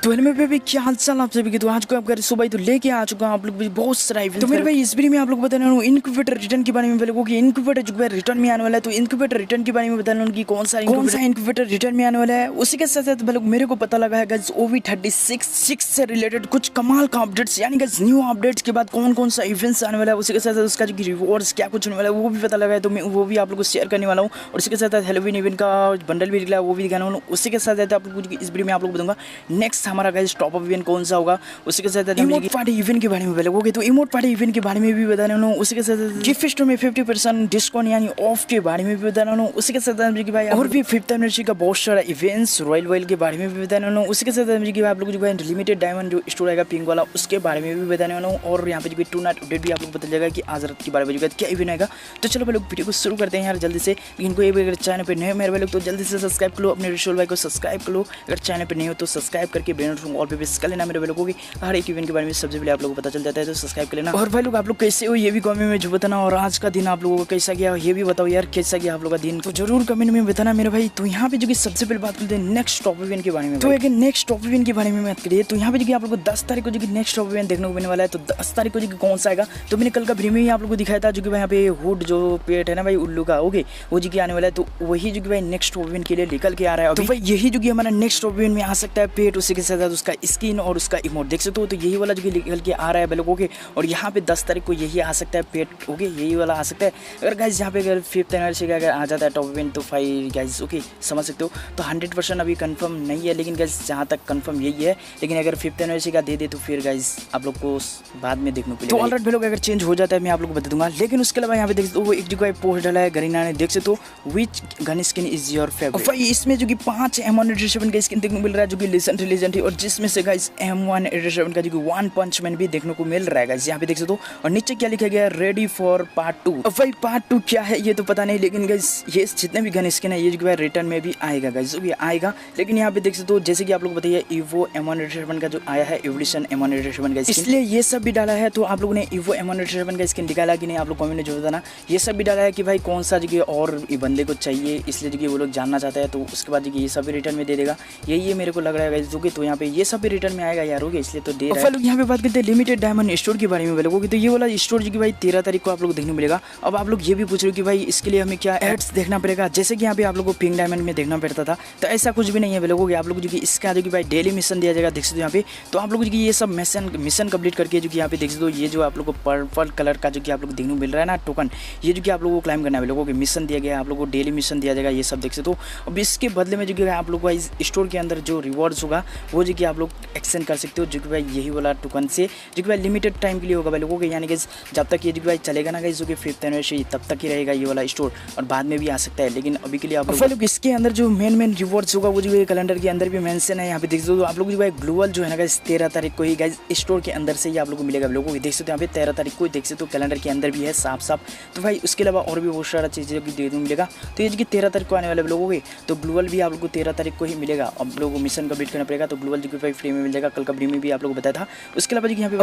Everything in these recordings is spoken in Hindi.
तो हेलो मेरे भाई, क्या हाल चाल आप सभी के। तो आज को आपका सुबह तो लेके आ चुका हूं आप लोग भी बहुत सारा इवेंट। तो मेरे भाई इस वीडियो में आप लोग बताने वाला हूं इनक्यूबेटर रिटर्न के बारे में। लोगों की इनक्यूबेटर जो है रिटर्न में आने वाला है, तो इनक्यूबेटर रिटर्न के बारे में बताने वाला हूं कि कौन सा इनक्यूबेटर रिटर्न में आने वाला है। उसी के साथ साथ लोग मेरे को पता लगा है गाइस OV36 से रिलेटेड कुछ कमाल का अपडेट्स, यानी गाइस न्यू अपडेट्स के बाद कौन कौन सा इवेंट्स आने वाला है। उसी के साथ साथ उसका जो रिवॉर्ड्स क्या कुछ होने वाला है वो भी पता लगा है, तो मैं वो भी आप लोग को शेयर करने वाला हूँ। और उसके साथ साथ हेलोवीन इवेंट का बंडल भी निकला है वो भी दिखाने वाला हूँ। उसी के साथ साथ आप लोग इस वीडियो में आप लोग बताऊंगा नेक्स्ट हमारा गाइस टॉप अप इवेंट कौन सा होगा। उसी के साथ इमोट पार्टी इवेंट के बारे में बोलोगे तो इमोट पार्टी इवेंट के बारे में भी बताने वाला हूं। उसी के साथ गिफ्ट स्टोर में 50% डिस्काउंट यानी ऑफ के बारे में भी बताने वाला हूं। उसी के साथ कि भाई और भी 5th एनिवर्सरी का बहुत सारा इवेंट्स रॉयल के बारे में भी बताने वाला हूं। उसी के साथ कि आप लोग जो है लिमिटेड डायमंड जो स्टोर आएगा पिंक वाला उसके बारे में भी बताने वाला हूं। और यहाँ पे जो टू नाइट अपडेट भी आप लोग पता चलेगा कि आज रात के 12 बजे क्या इवेंट आएगा। तो चलो भाई लोग वीडियो को शुरू करते हैं यार जल्दी से। लेकिन कोई अगर चैनल पर नए मेरे भाई लोग तो जल्दी से सब्सक्राइब कर लो, अपने रिशोल भाई को सब्सक्राइब कर लो। अगर चैनल पर नहीं हो तो सब्सक्राइब करके बेल नोटिफिकेशन ऑल पे प्रेस कर लेना। मेरे भाई लोगों की हर एक इवेंट के बारे में सबसे पहले आप लोगों को पता चल जाता है, तो सब्सक्राइब कर लेना। और भाई लोग आप लोग कैसे हो ये भी कमेंट में जो बताना, और आज का दिन आप लोगों को कैसा गया ये भी बताओ यार, कैसा गया आप लोगों का दिन तो जरूर कमेंट में बताना मेरे भाई। तो यहाँ पे जो कि सबसे पहले बात करते हैं नेक्स्ट टॉप इवेंट के बारे में। तो अगर नेक्स्ट टॉप इवेंट के बारे में बात करिए तो यहाँ पे जो कि आप लोगों को 10 तारीख को जो कि नेक्स्ट टॉप इवेंट देखने को मिलने वाला है। तो 10 तारीख को जो कि कौन सा आएगा तो मैंने कल का वीडियो में ही आप लोगों को दिखाया था, जो कि भाई यहाँ पे हुड जो पेट है ना भाई उल्लू का ओके वो जो कि आने वाला है। तो वही जो कि भाई नेक्स्ट टॉप इवेंट के लिए निकल के आ रहा है। तो भाई यही जो कि हमारा नेक्स्ट टॉप इवेंट में आ सकता है पेट, उसी के साथ उसका स्किन और उसका इमोट देख सकते हो। तो यही वाला जो कि निकल के आ रहा है लोगों के। और यहाँ पे 10 तारीख को यही आ सकता है पेट ओके, यही वाला आ सकता है। अगर गाइस यहाँ पे अगर 5th एनिवर्सरी का अगर आ जाता है टॉप इवेंट तो फाइव गाइस ओके समझ सकते हो। तो 100% अभी कंफर्म नहीं है, लेकिन गाइस जहाँ तक कंफर्म यही है। लेकिन अगर 5th एनिवर्सरी का दे तो फिर गाइस आप लोग को बाद में देखने को मिलेगा। तो ऑलरेडी लोग अगर चेंज हो जाता है मैं आप लोग को बता दूंगा। लेकिन उसके अलावा यहाँ पे देख सकते हो वो एक जगह पोस्ट डाला है गरीना ने, देख सकते हो which gun skin is your favourite. भाई इसमें जो कि 5 M187 का स्किन देखने को मिल रहा है जो कि लेजेंड है, और जिसमें से गाइस M187 का जो कि वन पंच मैन भी देखने को मिल रहा है गाइस यहाँ पे देख सकते हो। और नीचे क्या लिखा गया है रेडी फॉर पार्ट 2। अब भाई पार्ट 2 क्या है ये तो पता नहीं, लेकिन गाइस ये जितने भी गन स्किन है ये जो है रिटर्न में भी आएगा गाइस ये आएगा। लेकिन यहाँ पे देख सकते हो जैसे कि आप लोग बताइए ईवो M187 का जो आया है एवोल्यूशन M187 का, इसलिए ये सब भी डाला है। तो आप लोगों ने ईवो M187 का स्किन निकाला कि नहीं आप लोग कमेंट में जो बताना। ये सब भी डाला है कि भाई कौन सा जगह और बंदे को चाहिए, इसलिए जगह वो लोग जानना चाहते हैं। तो उसके बाद ये सब भी रिटर्न में दे देगा, यही मेरे को लग रहा है गाइस। तो यहाँ पे ये सब भी रिटर्न में आएगा यार, इसलिए तो दे रहा है। यहाँ पे बात करते हैं लिमिटेड डायमंड स्टोर के बारे में बोलोगे तो ये वाला स्टोर जो कि भाई 13 तारीख को आप लोग देखने मिलेगा। अब आप लोग ये भी पूछ रहे हो कि भाई इसके लिए हमें क्या एड्स देखना पड़ेगा, जैसे कि यहाँ पे आप लोग को पिंक डायमंड में देखना पड़ता था। तो ऐसा कुछ भी नहीं है बोलोगे। आप लोग जो कि इसका जो कि भाई डेली मिशन दिया जाएगा देख सकते हो यहाँ पे। तो आप लोग जो कि ये सब मिशन कंप्लीट करके जो कि यहाँ पे देख सकते हो ये जो आप लोग को पर्पल कलर का जो कि आप लोग देखने को मिल रहा है ना टोकन, ये जो कि आप लोगों को क्लाइम करना है लोगों के मिशन दिया गया है, आप लोगों को डेली मिशन दिया जाएगा ये सब देख सकते हो। अब इसके बदले में जो कि आप लोग को इस स्टोर के अंदर जो रिवॉर्ड्स होगा वो जो कि आप लोग एक्सचेंज कर सकते हो, जो कि भाई यही वाला टोकन से जो कि भाई लिमिटेड टाइम के लिए होगा भाई लोगों के, यानी कि जब तक ये जो भाई चलेगा ना गाइस जो कि 5th एनिवर्सरी तब तक ही रहेगा ये वाला स्टोर, और बाद में भी आ सकता है। लेकिन अभी के लिए आप लोग इसके अंदर जो मेन रिवॉर्ड्स होगा वो जो है कैलेंडर के अंदर भी मेंशन है यहाँ पे देख सकते हो। आप लोग जो भाई ग्लोबल जो है ना गाइस 13 तारीख को ही गाइस स्टोर के अंदर से ही आप लोग को मिलेगा लोगों को देख सकते हो। यहाँ पे 13 तारीख को देख सकते हो कैलेंडर के अंदर भी है साफ। तो भाई उसके अलावा और भी बहुत सारा चीज़ें भी देखने को मिलेगा। तो ये जो कि 13 तारीख को आने वाले लोगों के, तो ग्लोबल भी आप लोग को 13 तारीख को ही मिलेगा। अब लोगों को मिशन कंप्लीट करना पड़ेगा, तो ग्लोबल जो कि भाई फ्री में मिल जाएगा। कल का वीडियो में भी आप लोग को बताया था। उसके अलावा यहाँ पे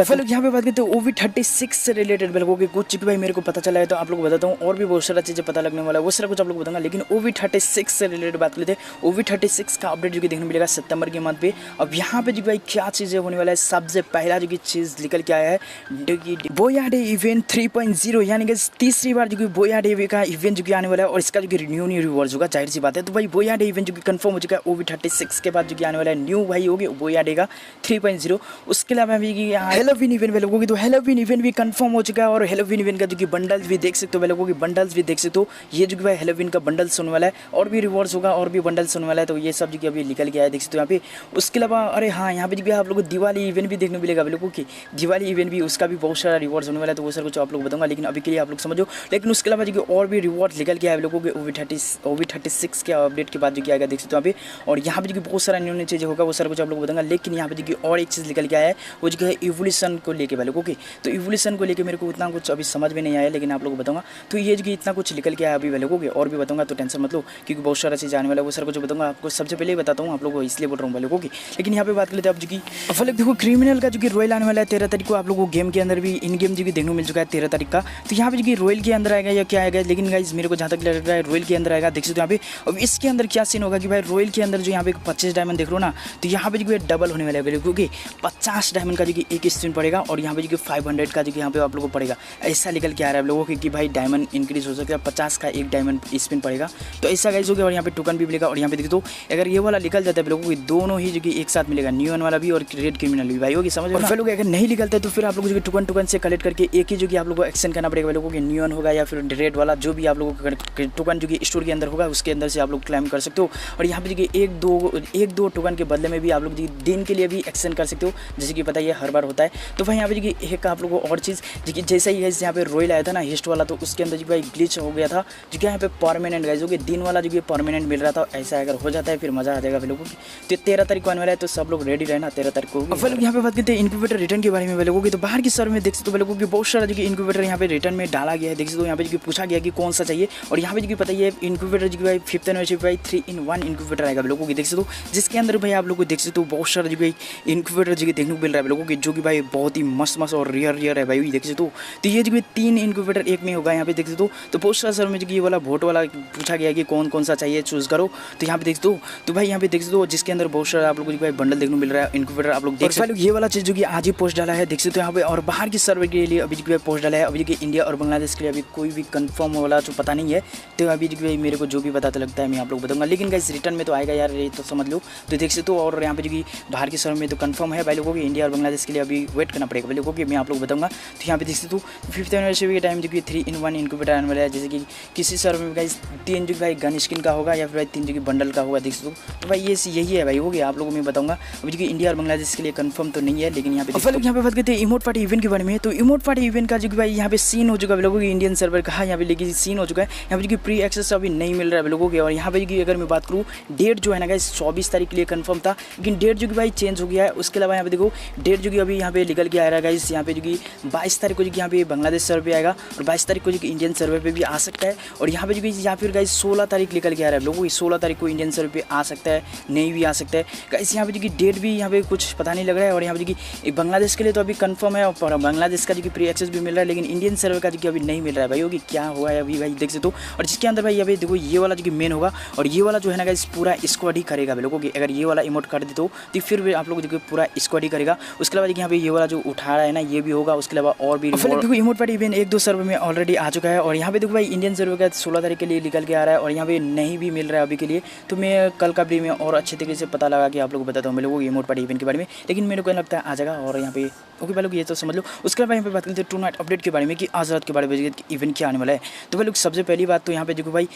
बात करते हैं OV36 से रिलेटेड लोगों के कुछ भाई मेरे को पता चला है, तो आप लोग बताता हूँ। और भी बहुत सारा चीज़ें पता लगने वाला है वो सारा कुछ आप लोग बताऊंगा। लेकिन OV36 से रिलेटेड बात करते हैं। OV36 का अपडेट जो कि देखने मिलेगा सितंबर के मंथ पे। अब यहाँ पे जो भाई क्या चीज़ें होने वाला है, सबसे पहला जो कि चीज़ निकल के आया है बोया डे इवेंट 3.0, यानी कि तीसरी बार जो कि बोया डे का इवेंट जो कि आने वाला है। और इसका जो कि न्यू रिवॉर्ड्स होगा, जाहिर सी बात है। तो भाई बोया डे इवेंट जो कि कंफर्म हो चुका है OV36 के बाद जो कि आने वाला है न्यू भाई होगी बोया डे का 3.0। उसके अलावा भी हेलोवीन इवेंट में लोगों की, तो हेलोवीन इवेंट भी कंफर्म हो चुका है। और हेलोवीन इवेंट का जो कि बंडल्स भी देख सकते हो लोगों की, बंडल्स भी देख सकते हो। ये जो कि भाई हेलोवीन का बंडल्स होने वाला है, और भी रिवॉर्ड्स होगा और भी बंडल्स होने वाला है। तो ये सब जो कि अभी निकल के आया देख सकते हो यहाँ पे। उसके अलावा अरे हाँ यहाँ पे जो कि आप लोगों को दिवाली इवेंट भी देखने मिलेगा लोगों की, दिवाली इवेंट भी उसका भी बहुत सारा रिवॉर्ड्स होने वाला है। तो वो सर कुछ आप लोग बताऊंगा, लेकिन अभी के लिए आप लोग समझो। लेकिन उसके अलावा जो कि और भी रिवॉर्ड निकल के आए लोगों के OV36 के अपडेट के बाद जो कि आएगा देख सकते हो यहाँ पे। और यहाँ पे जो कि बहुत सारा न्यू चीज़ें होगा वो सर कुछ आप लोग बताऊंगा। लेकिन यहाँ पे जो कि और एक चीज़ निकल के आया है वो जो है इवोल्यूशन को लेके भाई लोगों की। तो इवोल्यूशन को लेके मेरे को उतना कुछ अभी समझ में नहीं आया, लेकिन आप लोग को बताऊंगा। तो ये जो कि इतना कुछ निकल के आया अभी भाई लोगों के, और भी बताऊंगा, तो टेंशन मत लो क्योंकि बहुत सारा चीज़ आने वाला है वो सर कुछ बताऊंगा आपको। सबसे पहले बताता हूँ आप लोगों को, इसलिए बोल रहा हूँ भाई लोगों की। लेकिन यहाँ पे बात कर लेते हैं अब जो कि फलक देखो क्रिमिनल का जो कि रॉयल आने वाला है 13 तारीख को। आप लोगों को गेम के अंदर भी इन गेम जो कि देखने को मिल चुका है 13 तारीख का। तो यहाँ पे जो कि रॉयल के अंदर आएगा या क्या आएगा, लेकिन गाइस मेरे को जहाँ तक लग रहा है रॉयल के अंदर आएगा देख सकते हो यहाँ पे। अब इसके अंदर क्या सीन होगा कि भाई रॉयल के अंदर जो यहाँ पे 25 डायमंड देख रहे हो ना, तो यहाँ यहाँ पे जो है डबल होने वाला है, क्योंकि 50 डायमंड का जो कि एक स्पिन पड़ेगा और यहाँ पे जो कि 500 का जो कि यहाँ पे आप लोगों को पड़ेगा। ऐसा निकल के आ रहा है आप लोगों को कि भाई डायमंड इंक्रीज हो सकता है, 50 का एक डायमंड स्पिन पड़ेगा। तो ऐसा गाइस हो गया। और यहाँ पे टोकन भी मिलेगा। और यहाँ पे देख दो अगर ये वाला निकल जाता है आप लोगों को दोनों ही जो कि एक साथ मिलेगा, न्यू वाला भी और रेड क्रिमिनल भी भाई होगी, समझ लो। लोग अगर नहीं निकलता है तो फिर आप लोगों को टोकन टोकन से कलेक्ट करके एक ही जो कि आप लोगों को एक्शन करना पड़ेगा लोगों के, न्यू होगा या फिर रेड वाला जो भी आप लोगों को टोकन जो कि स्टोर के अंदर होगा उसके अंदर से आप लोग क्लेम कर सकते हो। और यहाँ पे जो कि एक दो टोकन के बदले में भी आप लोग दिन के लिए भी एक्शन कर सकते हो, जैसे कि पता है ये हर बार होता है। तो भाई यहाँ पे जो कि एक आप लोगों को और चीज़ जो कि जैसा ही है यहाँ पे रॉयल आया था ना हिस्ट वाला, तो उसके अंदर जो भाई ग्लिच हो गया था जो कि यहाँ पे परमानेंट गाइस, जो कि दिन वाला जो कि परमानेंट मिल रहा था। ऐसा अगर हो जाता है फिर मजा आ जाएगा लोगों की। तो 13 तारीख को आने वाला है, तो सब लोग रेडी रहना 13 तारीख को। अब लोग यहाँ पे बात करते हैं इनक्यूबेटर रिटर्न के बारे में लोगों की। तो बाहर की सर्वर में देख सकते हो लोगों की बहुत सारा जो कि इनक्यूबेटर यहाँ पे रिटर्न में डाला गया है, देख सकते हो। यहाँ पे जो कि पूछा गया कि कौन सा चाहिए, और यहाँ पे जो कि पता है इनक्यूबेटर जो कि भाई 5th एनिवर्सरी भाई 3-in-1 इनक्यूबेटर आएगा लोगों की, देख सकते हो। जिसके अंदर भाई आप लोग को देख सकते हो बहुत सारा जो कि इनक्यूबेटर जो कि देखने को मिल रहा है लोगों की, जो कि भाई बहुत ही मस्त और रियर है भाई, देख सकते हो। तो ये जो कि 3 इनक्यूबेटर एक में होगा यहाँ पे देख सकते हो। तो बहुत सारा सर्वर में जो कि ये वाला वोट वाला पूछा गया कि कौन सा चाहिए चूज करो, तो यहाँ पे देख सकते हो। तो भाई यहाँ पे देख सकते हो जिसके अंदर बहुत सारा आप लोग को बंडल देखने को मिल रहा है इनक्यूबेटर, आप लोग देख सकते हो। ये वाला चीज़ जो कि आज ही पोस्ट डाला है देख सकते हो यहाँ पे। और बाहर की सर्वर के लिए अभी जो पोस्ट डाला है, अभी जो इंडिया और बांग्लादेश के लिए अभी कोई भी कंफर्म वाला जो पता नहीं है। तो अभी जो मेरे को जो भी पता लगता है मैं आप लोग बताऊंगा, लेकिन गाइस रिटर्न में तो आएगा यार, ये तो समझ लो। तो देख सकते हो। और यहाँ पे जो कि बाहर की सर्वर में तो कंफर्म है भाई लोगों की, इंडिया और बांग्लादेश के लिए अभी वेट करना पड़ेगा भाई लोगों की, मैं आप लोग बताऊंगा। तो यहाँ पे देख सकते हो 5th एनिवर्सरी के टाइम जो कि 3-in-1 इनक्यूबेटर आने वाला है, जैसे कि किसी सर्वर में गाइस 3 जो भाई गन स्किन का होगा या फिर 3 जो कि बंडल का होगा, देख सकते हो। तो भाई ये यही है भाई हो गया, आप लोगों को मैं बताऊंगा। अभी जो कि इंडिया और बांग्लादेश के लिए कंफर्म तो नहीं है, लेकिन यहाँ पे यहाँ पे बात करते हैं इमोट पार्टी इवेंट के बारे में। तो इमोट पार्टी इवेंट का जो कि भाई यहाँ पे सीन हो चुका है लोगों की, इंडियन सर्वर का यहाँ पे लेकिन सीन हो चुका है। यहाँ पे जो कि प्री एक्सेस अभी नहीं मिल रहा है लोगों के। और यहाँ पे अगर मैं बात करूँ डेट जो है ना गाइस 24 तारीख के लिए कंफर्म था, लेकिन डेट जो कि भाई चेंज हो गया है। उसके अलावा यहाँ पे देखो डेट जो कि अभी यहाँ पे निकल के आ रहा है गाइस, यहाँ पे जो कि 22 तारीख को जो कि यहाँ पे बांग्लादेश सर्वर पे आएगा और 22 तारीख को जो कि इंडियन सर्वर पे भी आ सकता है। और यहाँ पे जो कि या फिर गाइस 16 तारीख निकल के आ रहा है लोगों की, 16 तारीख को इंडियन सर्वर पे आ सकता है, नहीं भी आ सकता है गाइस। यहाँ पे जो कि डेट भी यहाँ पे कुछ पता नहीं लग रहा है। और यहाँ पे जो कि बांग्लादेश के लिए तो अभी कंफर्म है और बांग्लादेश का जो कि प्री एक्सेस भी मिल रहा है, लेकिन इंडियन सर्वर का जो कि अभी नहीं मिल रहा है भाई होगी, क्या हुआ है अभी भाई देख सकते हो। और जिसके अंदर भाई अभी देखो ये वाला जो कि मेन होगा, और ये वाला जो है ना गाइस पूरा स्क्वाड ही करेगा भाई लोगों की। अगर ये वाला इमोट कर दे तो फिर भी आप लोग देखो पूरा स्क्वाड ही करेगा। उसके अलावा यहाँ पे ये वाला जो उठा रहा है ना ये भी होगा। उसके अलावा और भी देखो इमोट पार्टी इवेंट 1-2 सर्वर में ऑलरेडी आ चुका है। और यहाँ पे देखो भाई इंडियन सर्वर का 16 तारीख के लिए निकल के आ रहा है, और यहाँ पे नहीं भी मिल रहा है अभी के लिए। तो मैं कल का वीडियो में और अच्छे तरीके से पता लगा कि आप लोग बताता हूँ मैं लोगों को इमोट पार्टी इवेंट के बारे में, लेकिन मेरे को लगता है आ जाएगा। और यहाँ पे ओके भाई लोग ये तो समझ लो। उसके बाद यहाँ पे बात करते हैं टू नाइट अपडेट के बारे में कि आज रात के बारे में इवेंट क्या आने वाला है। तो भाई लोग सबसे पहली बात तो यहाँ पे देखो भाई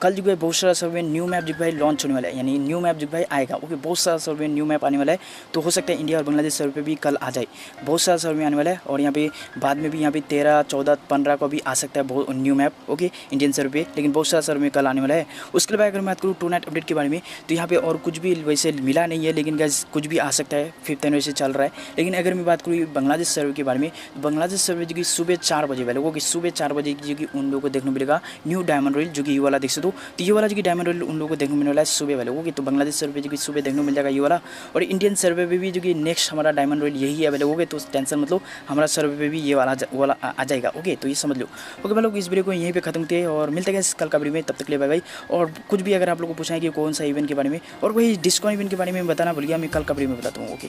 कल जो भाई बहुत सारा सर्वे न्यू मैप जो भाई लॉन्च होने वाला है, यानी न्यू मैप जो भाई आएगा। ओके बहुत सारा सर्वे न्यू मैप आने वाला है, तो हो सकता है इंडिया और बांग्लादेश सर्वे पे भी कल आ जाए, बहुत सारा सर्वे आने वाला है। और यहाँ पे बाद में भी यहाँ पे 13, 14, 15 को भी आ सकता है बहुत न्यू मैप ओके इंडियन सर्वे पे, लेकिन बहुत सारा सर्वे कल आने वाला है। उसके बाद अगर मैं बात करूँ टू नाइट अपडेट के बारे में, तो यहाँ पे और कुछ भी वैसे मिला नहीं है, लेकिन गाइस कुछ भी आ सकता है, 5th एनिवर्सरी चल रहा है। लेकिन अगर मैं बात करूँ बांग्लादेश सर्वे के बारे में, तो बांग्लादेश सर्वे जो कि सुबह 4 बजे वाले लोगों की सुबह 4 बजे जो कि उन लोगों को देखने मिलेगा न्यू डायमंड रॉयल, जो कि ये वाला देख सकते हो। तो ये वाला जो कि डायमंड रॉयल उन लोगों को देखने मिलने वाला है सुबह वाले लोगों की। तो बांग्लादेश सर्वे जो कि सुबह देखने को मिल जाएगा ये वाला। और इंडियन सर्वे पे भी जो कि नेक्स्ट हमारा डायमंड रॉयल यही है लोगों के, तो टेंशन मतलब हमारा सर्वे पे भी ये वाला आ जाएगा ओके। तो ये समझ लो ओके भाई लोग, इस वीडियो को यहीं पे खत्म किए और मिलते हैं कल का वीडियो में, तब तक के लिए बाय बाय। और कुछ भी अगर आप लोगों को पूछना है कि कौन सा इवेंट के बारे में और वही डिस्काउंट इवेंट के बारे में बताना भूल गया, मैं कल का वीडियो में बताता हूँ ओके।